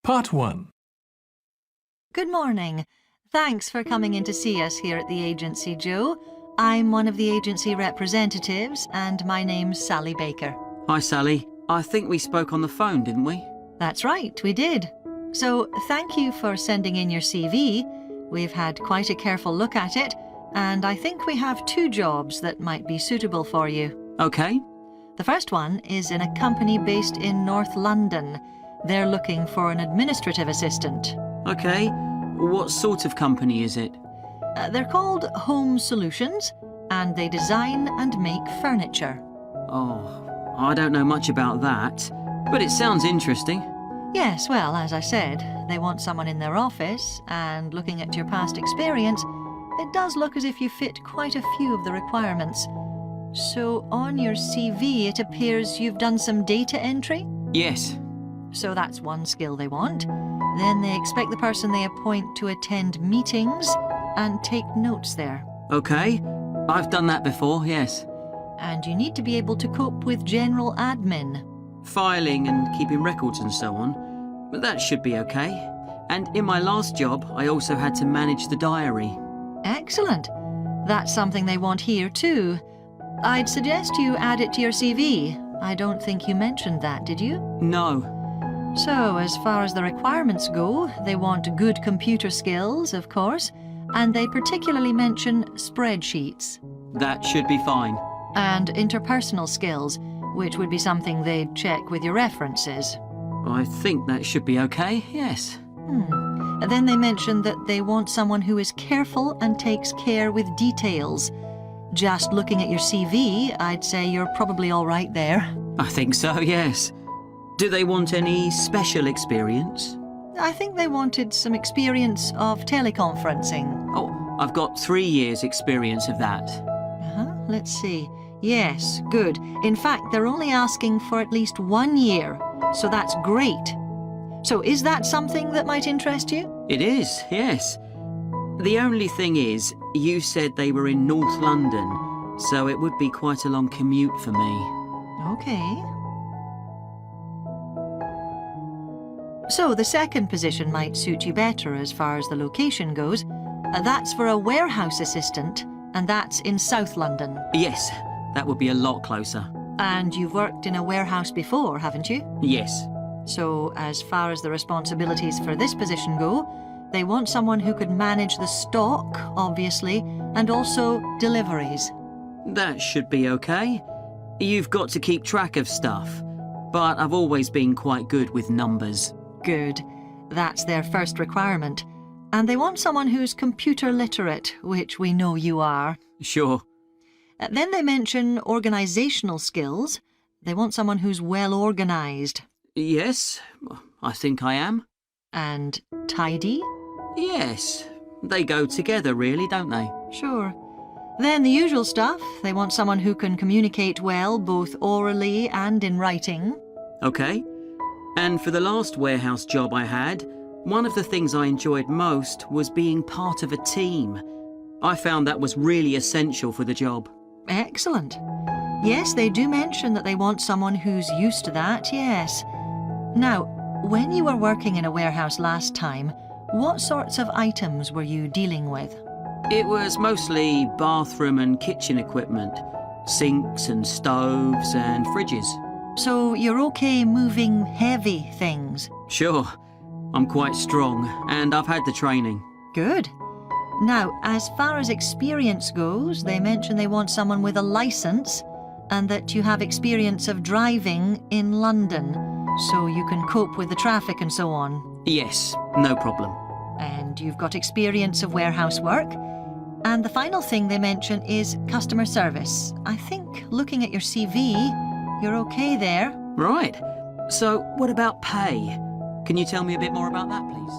Part 1. Good morning. Thanks for coming in to see us here at the agency, Joe. I'm one of the agency representatives, and my name's Sally Baker. Hi, Sally. I think we spoke on the phone, didn't we? That's right, we did. So, thank you for sending in your CV. We've had quite a careful look at it, and I think we have 2 jobs that might be suitable for you. Okay. The first one is in a company based in North London. They're looking for an administrative assistant. Okay. What sort of company is it? They're called Home Solutions, and they design and make furniture. Oh, I don't know much about that, but it sounds interesting. Yes, well, as I said, they want someone in their office, and looking at your past experience, it does look as if you fit quite a few of the requirements. So on your CV, it appears you've done some data entry? Yes. So that's one skill they want. Then they expect the person they appoint to attend meetings and take notes there. Okay. I've done that before, yes. And you need to be able to cope with general admin. Filing and keeping records and so on. But that should be okay. And in my last job, I also had to manage the diary. Excellent. That's something they want here too. I'd suggest you add it to your CV. I don't think you mentioned that, did you? No. So, as far as the requirements go, they want good computer skills, of course, and they particularly mention spreadsheets. That should be fine. And interpersonal skills, which would be something they'd check with your references. I think that should be okay, yes. And then they mention that they want someone who is careful and takes care with details. Just looking at your CV, I'd say you're probably all right there. I think so, yes. Do they want any special experience? I think they wanted some experience of teleconferencing. Oh, I've got 3 years' experience of that. Let's see. Yes, good. In fact, they're only asking for at least 1 year, so that's great. So is that something that might interest you? It is, yes. The only thing is, you said they were in North London, so it would be quite a long commute for me. Okay. So the second position might suit you better as far as the location goes. That's for a warehouse assistant, and that's in South London. Yes, that would be a lot closer. And you've worked in a warehouse before, haven't you? Yes. So as far as the responsibilities for this position go, they want someone who could manage the stock, obviously, and also deliveries. That should be okay. You've got to keep track of stuff, but I've always been quite good with numbers. Good. That's their first requirement. And they want someone who's computer literate, which we know you are. Sure. Then they mention organisational skills. They want someone who's well organised. Yes, I think I am. And tidy? Yes. They go together, really, don't they? Sure. Then the usual stuff. They want someone who can communicate well, both orally and in writing. Okay. And for the last warehouse job I had, one of the things I enjoyed most was being part of a team. I found that was really essential for the job. Excellent. Yes, they do mention that they want someone who's used to that, yes. Now, when you were working in a warehouse last time, what sorts of items were you dealing with? It was mostly bathroom and kitchen equipment, sinks and stoves and fridges. So you're okay moving heavy things? Sure. I'm quite strong, and I've had the training. Good. Now, as far as experience goes, they mention they want someone with a licence and that you have experience of driving in London, so you can cope with the traffic and so on. Yes, no problem. And you've got experience of warehouse work. And the final thing they mention is customer service. I think, looking at your CV, you're okay there. Right. So, what about pay? Can you tell me a bit more about that, please?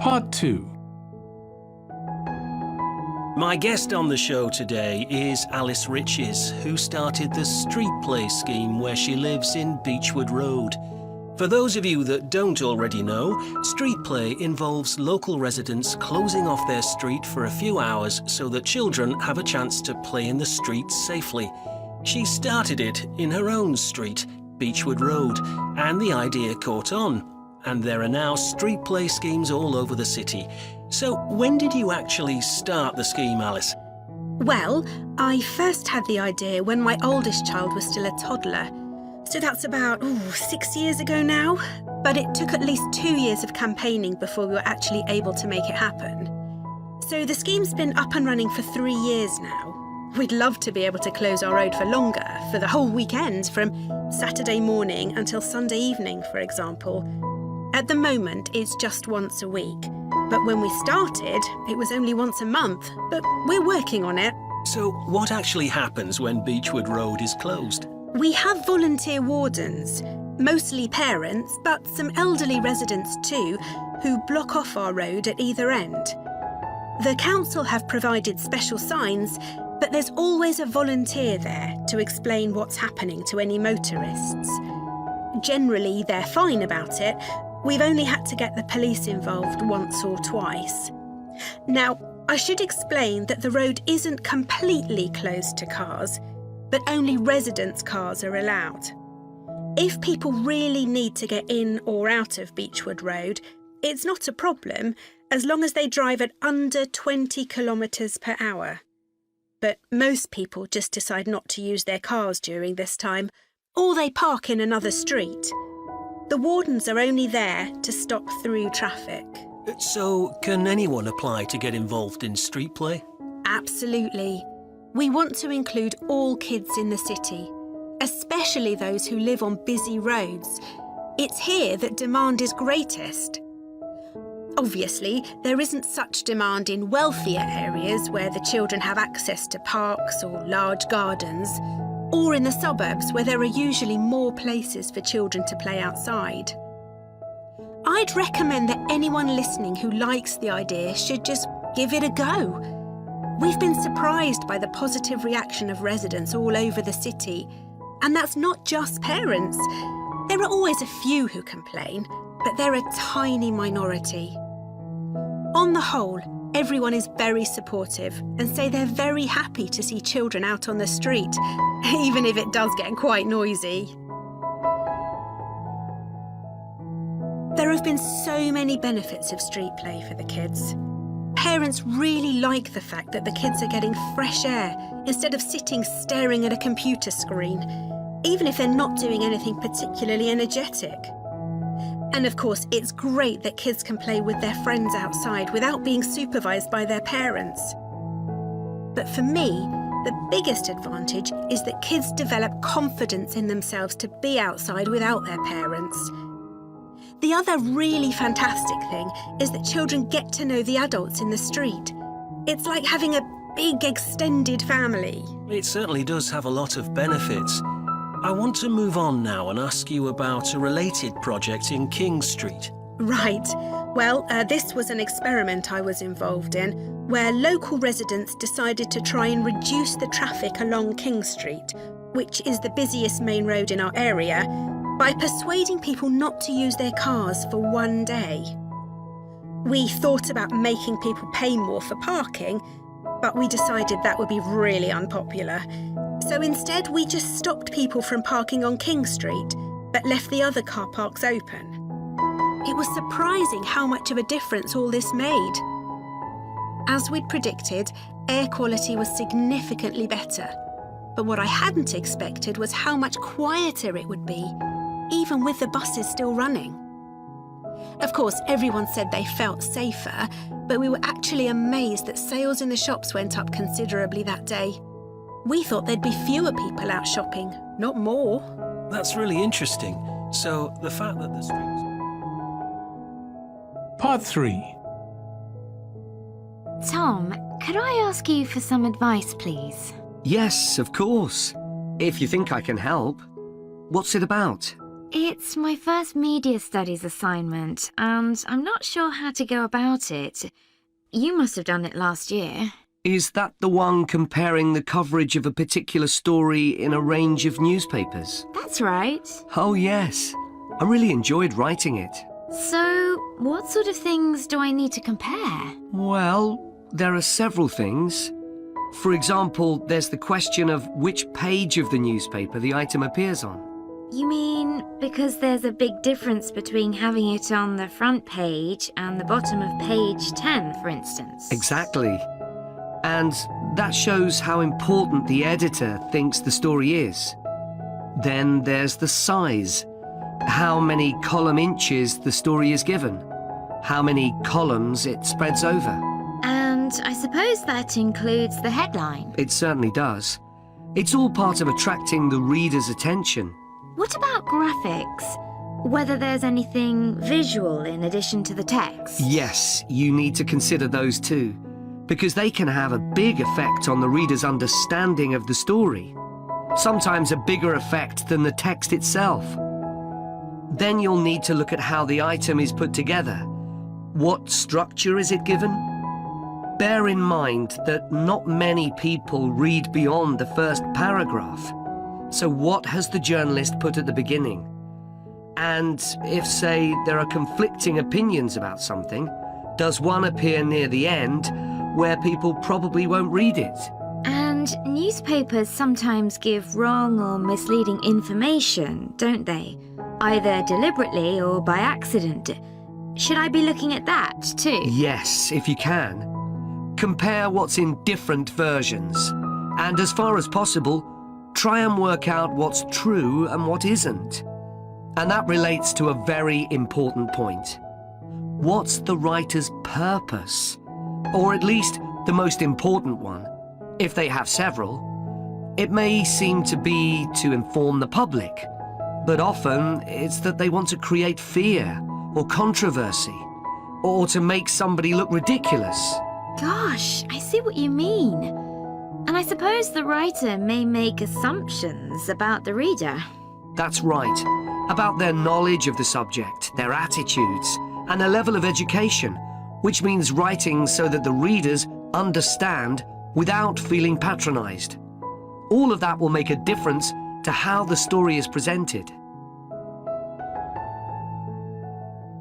Part 2. My guest on the show today is Alice Riches, who started the Street Play scheme where she lives in Beechwood Road. For those of you that don't already know, Street Play involves local residents closing off their street for a few hours so that children have a chance to play in the streets safely. She started it in her own street, Beechwood Road, and the idea caught on. And there are now street play schemes all over the city. So when did you actually start the scheme, Alice? Well, I first had the idea when my oldest child was still a toddler. So that's about 6 years ago now. But it took at least 2 years of campaigning before we were actually able to make it happen. So the scheme's been up and running for 3 years now. We'd love to be able to close our road for longer, for the whole weekend, from Saturday morning until Sunday evening, for example. At the moment, it's just once a week. But when we started, it was only once a month. But we're working on it. So what actually happens when Beechwood Road is closed? We have volunteer wardens, mostly parents, but some elderly residents too, who block off our road at either end. The council have provided special signs, but there's always a volunteer there to explain what's happening to any motorists. Generally, they're fine about it. We've only had to get the police involved once or twice. Now, I should explain that the road isn't completely closed to cars, but only residents' cars are allowed. If people really need to get in or out of Beechwood Road, it's not a problem as long as they drive at under 20 kilometres per hour. But most people just decide not to use their cars during this time, or they park in another street. The wardens are only there to stop through traffic. So can anyone apply to get involved in street play? Absolutely. We want to include all kids in the city, especially those who live on busy roads. It's here that demand is greatest. Obviously, there isn't such demand in wealthier areas where the children have access to parks or large gardens, or in the suburbs where there are usually more places for children to play outside. I'd recommend that anyone listening who likes the idea should just give it a go. We've been surprised by the positive reaction of residents all over the city. And that's not just parents. There are always a few who complain, but they're a tiny minority. On the whole, everyone is very supportive and say they're very happy to see children out on the street, even if it does get quite noisy. There have been so many benefits of street play for the kids. Parents really like the fact that the kids are getting fresh air instead of sitting staring at a computer screen, even if they're not doing anything particularly energetic. And of course, it's great that kids can play with their friends outside without being supervised by their parents. But for me, the biggest advantage is that kids develop confidence in themselves to be outside without their parents. The other really fantastic thing is that children get to know the adults in the street. It's like having a big extended family. It certainly does have a lot of benefits. I want to move on now and ask you about a related project in King Street. Right. Well, this was an experiment I was involved in, where local residents decided to try and reduce the traffic along King Street, which is the busiest main road in our area, by persuading people not to use their cars for one day. We thought about making people pay more for parking, but we decided that would be really unpopular. So instead, we just stopped people from parking on King Street, but left the other car parks open. It was surprising how much of a difference all this made. As we'd predicted, air quality was significantly better. But what I hadn't expected was how much quieter it would be, even with the buses still running. Of course, everyone said they felt safer, but we were actually amazed that sales in the shops went up considerably that day. We thought there'd be fewer people out shopping, not more. That's really interesting. So the fact that the streets... Part 3. Tom, could I ask you for some advice, please? Yes, of course. If you think I can help. What's it about? It's my first media studies assignment, and I'm not sure how to go about it. You must have done it last year. Is that the one comparing the coverage of a particular story in a range of newspapers? That's right. Oh, yes. I really enjoyed writing it. So, what sort of things do I need to compare? Well, there are several things. For example, there's the question of which page of the newspaper the item appears on. You mean because there's a big difference between having it on the front page and the bottom of page 10, for instance? Exactly. And that shows how important the editor thinks the story is. Then there's the size. How many column inches the story is given. How many columns it spreads over. And I suppose that includes the headline. It certainly does. It's all part of attracting the reader's attention. What about graphics? Whether there's anything visual in addition to the text? Yes, you need to consider those too, because they can have a big effect on the reader's understanding of the story. Sometimes a bigger effect than the text itself. Then you'll need to look at how the item is put together. What structure is it given? Bear in mind that not many people read beyond the first paragraph. So what has the journalist put at the beginning? And if, say, there are conflicting opinions about something, does one appear near the end where people probably won't read it? And newspapers sometimes give wrong or misleading information, don't they? Either deliberately or by accident. Should I be looking at that too? Yes, if you can. Compare what's in different versions. And as far as possible, try and work out what's true and what isn't. And that relates to a very important point. What's the writer's purpose? Or at least the most important one, if they have several. It may seem to be to inform the public, but often it's that they want to create fear or controversy, or to make somebody look ridiculous. Gosh, I see what you mean. And I suppose the writer may make assumptions about the reader. That's right. About their knowledge of the subject, their attitudes, and their level of education, which means writing so that the readers understand without feeling patronized. All of that will make a difference to how the story is presented.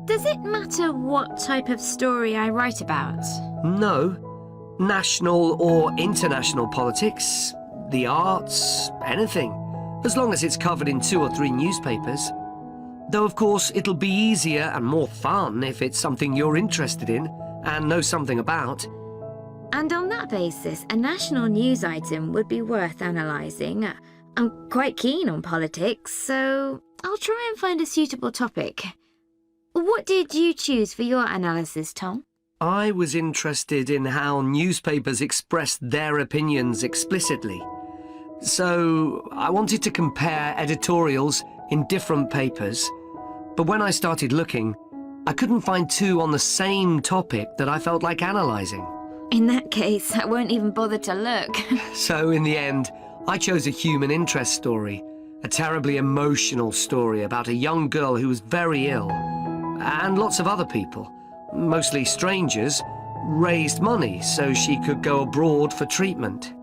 Does it matter what type of story I write about? No. National or international politics, the arts, anything, as long as it's covered in 2 or 3 newspapers. Though, of course, it'll be easier and more fun if it's something you're interested in and know something about. And on that basis, a national news item would be worth analysing. I'm quite keen on politics, so I'll try and find a suitable topic. What did you choose for your analysis, Tom? I was interested in how newspapers expressed their opinions explicitly. So I wanted to compare editorials in different papers. But when I started looking, I couldn't find 2 on the same topic that I felt like analysing. In that case, I won't even bother to look. So in the end, I chose a human interest story, a terribly emotional story about a young girl who was very ill, and lots of other people, mostly strangers, raised money so she could go abroad for treatment.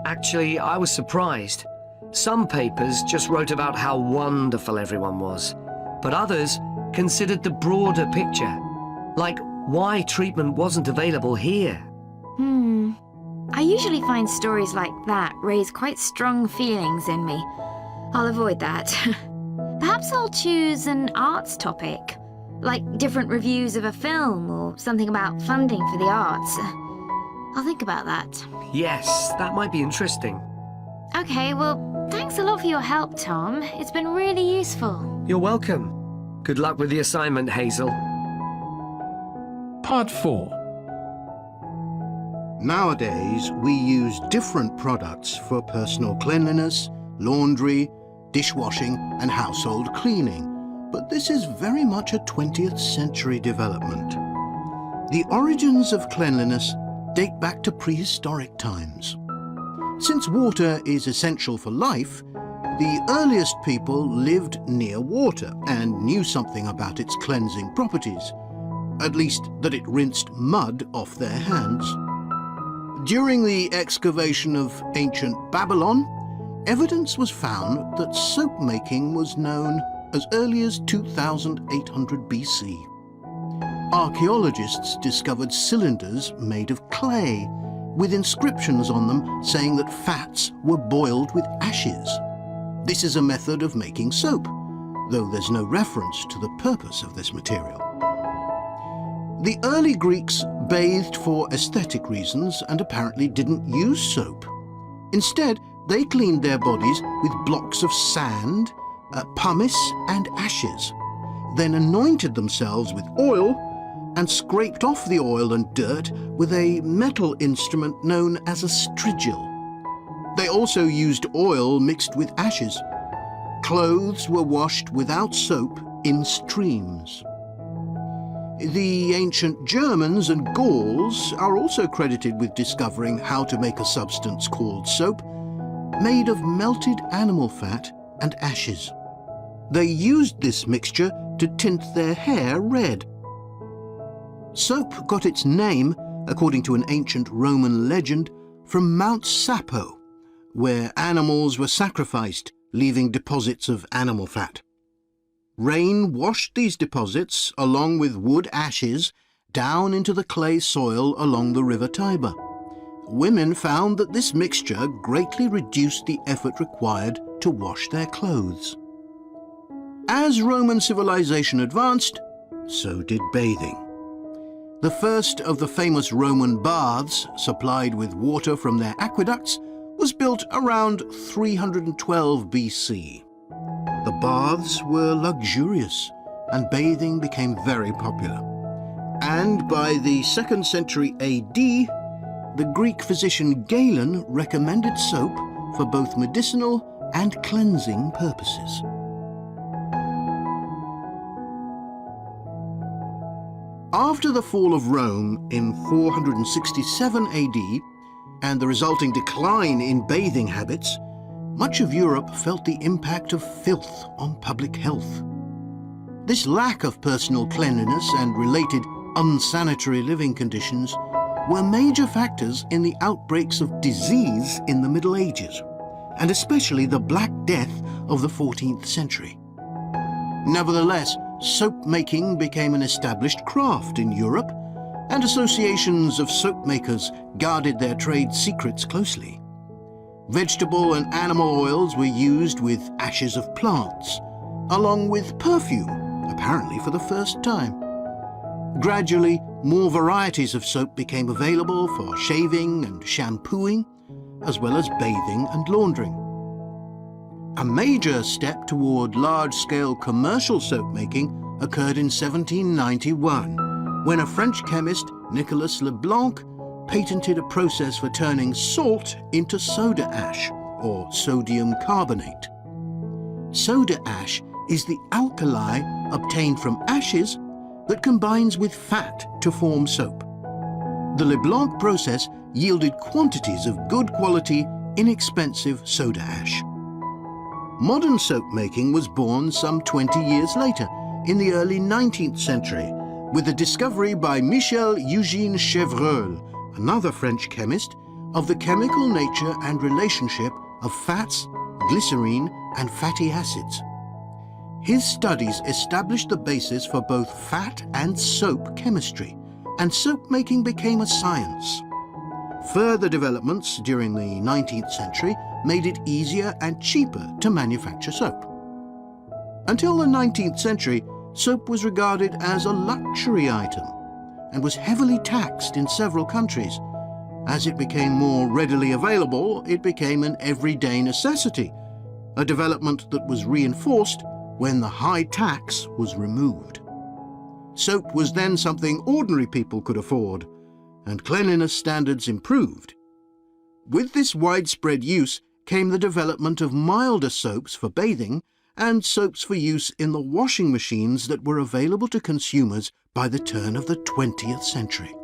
Actually, I was surprised. Some papers just wrote about how wonderful everyone was, but others considered the broader picture, like why treatment wasn't available here. I usually find stories like that raise quite strong feelings in me. I'll avoid that. Perhaps I'll choose an arts topic, like different reviews of a film or something about funding for the arts. I'll think about that. Yes, that might be interesting. Okay, well, thanks a lot for your help, Tom. It's been really useful. You're welcome. Good luck with the assignment, Hazel. Part 4. Nowadays, we use different products for personal cleanliness, laundry, dishwashing, and household cleaning. But this is very much a 20th century development. The origins of cleanliness date back to prehistoric times. Since water is essential for life, the earliest people lived near water and knew something about its cleansing properties, at least that it rinsed mud off their hands. During the excavation of ancient Babylon, evidence was found that soap making was known as early as 2800 BC. Archaeologists discovered cylinders made of clay, with inscriptions on them saying that fats were boiled with ashes. This is a method of making soap, though there's no reference to the purpose of this material. The early Greeks bathed for aesthetic reasons and apparently didn't use soap. Instead, they cleaned their bodies with blocks of sand, pumice and ashes, then anointed themselves with oil and scraped off the oil and dirt with a metal instrument known as a strigil. They also used oil mixed with ashes. Clothes were washed without soap in streams. The ancient Germans and Gauls are also credited with discovering how to make a substance called soap, made of melted animal fat and ashes. They used this mixture to tint their hair red. Soap got its name, according to an ancient Roman legend, from Mount Sapo, where animals were sacrificed, leaving deposits of animal fat. Rain washed these deposits, along with wood ashes, down into the clay soil along the river Tiber. Women found that this mixture greatly reduced the effort required to wash their clothes. As Roman civilization advanced, so did bathing. The first of the famous Roman baths, supplied with water from their aqueducts, was built around 312 BC. The baths were luxurious, and bathing became very popular. And by the 2nd century AD, the Greek physician Galen recommended soap for both medicinal and cleansing purposes. After the fall of Rome in 467 AD and the resulting decline in bathing habits, much of Europe felt the impact of filth on public health. This lack of personal cleanliness and related unsanitary living conditions were major factors in the outbreaks of disease in the Middle Ages, and especially the Black Death of the 14th century. Nevertheless, soap making became an established craft in Europe, and associations of soap makers guarded their trade secrets closely. Vegetable and animal oils were used with ashes of plants, along with perfume, apparently for the first time. Gradually, more varieties of soap became available for shaving and shampooing, as well as bathing and laundering. A major step toward large-scale commercial soap making occurred in 1791, when a French chemist, Nicolas Leblanc, patented a process for turning salt into soda ash, or sodium carbonate. Soda ash is the alkali obtained from ashes that combines with fat to form soap. The Leblanc process yielded quantities of good quality, inexpensive soda ash. Modern soap making was born some 20 years later, in the early 19th century, with the discovery by Michel-Eugène Chevreul, another French chemist, of the chemical nature and relationship of fats, glycerine, and fatty acids. His studies established the basis for both fat and soap chemistry, and soap making became a science. Further developments during the 19th century made it easier and cheaper to manufacture soap. Until the 19th century, soap was regarded as a luxury item and was heavily taxed in several countries. As it became more readily available, it became an everyday necessity, a development that was reinforced when the high tax was removed. Soap was then something ordinary people could afford, and cleanliness standards improved. With this widespread use came the development of milder soaps for bathing and soaps for use in the washing machines that were available to consumers by the turn of the 20th century.